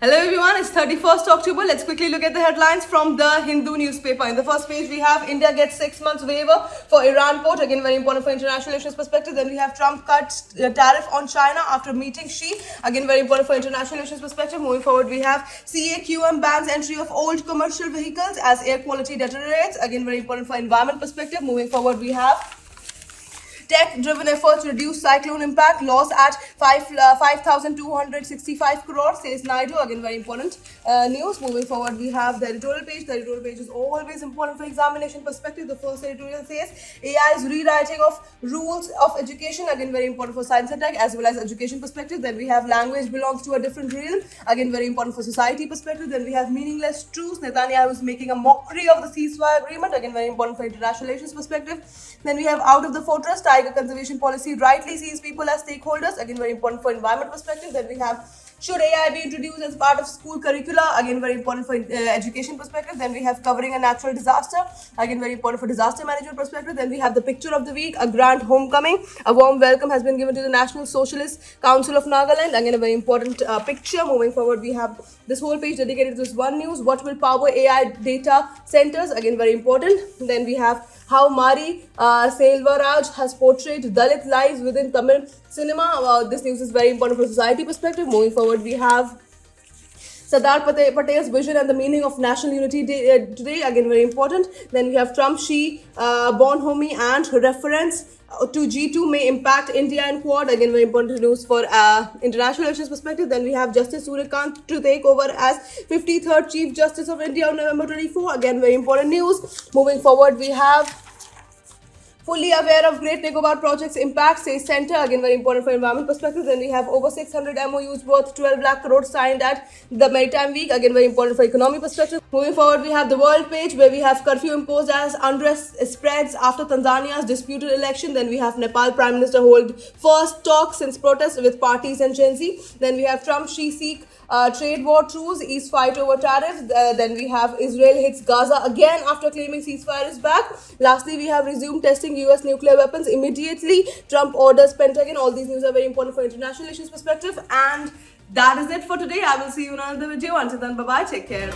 Hello everyone, it's 31st October. Let's quickly look at the headlines from the Hindu newspaper. In the first page, we have India gets 6 months waiver for Iran port. Again, very important for international relations perspective. Then we have Trump cuts tariff on China after meeting Xi. Again, very important for international relations perspective. Moving forward, we have CAQM bans entry of old commercial vehicles as air quality deteriorates. Again, very important for environment perspective. Moving forward, we have tech-driven efforts reduce cyclone impact, loss at 5,265 crores, says Naidu. Again, very important news. Moving forward, we have the editorial page. The editorial page is always important for examination perspective. The first editorial says AI's rewriting of rules of education. Again, very important for science and tech as well as education perspective. Then we have language belongs to a different realm. Again, very important for society perspective. Then we have meaningless truce. Netanyahu is making a mockery of the ceasefire agreement. Again, very important for international relations perspective. Then we have out of the fortress. Tiger conservation policy rightly sees people as stakeholders. Again, very important for environment perspective. Then we have should AI be introduced as part of school curricula? Again, very important for education perspective. Then we have covering a natural disaster. Again, very important for disaster management perspective. Then we have the picture of the week, a grand homecoming. A warm welcome has been given to the National Socialist Council of Nagaland. Again, a very important picture. Moving forward, we have this whole page dedicated to this one news. What will power AI data centers? Again, very important. Then we have how Mari Selvaraj has portrayed Dalit lives within Tamil cinema. This news is very important for society perspective. Moving forward, we have Sardar Patel's vision and the meaning of national unity today. Again, very important. Then we have Trump, Xi, Bonhomme and reference to G2 may impact India and Quad. Again, very important news for international relations perspective. Then we have Justice Suryakant to take over as 53rd Chief Justice of India on November 24. Again, very important news. Moving forward, we have fully aware of Great Nicobar project's impact, says Centre. Again, very important for environment perspective. Then we have over 600 MOUs worth 12 lakh crores signed at the Maritime Week. Again, very important for economy perspective. Moving forward, we have the world page where we have curfew imposed as unrest spreads after Tanzania's disputed election. Then we have Nepal Prime Minister hold first talk since protests with parties and Gen Z. Then we have Trump, Xi seek trade war truce, East fight over tariffs. Then we have Israel hits Gaza again after claiming ceasefire is back. Lastly, we have resumed testing US nuclear weapons immediately. Trump orders Pentagon. All these news are very important for international relations perspective. And that is it for today. I will see you in another video. Until then, bye-bye. Take care.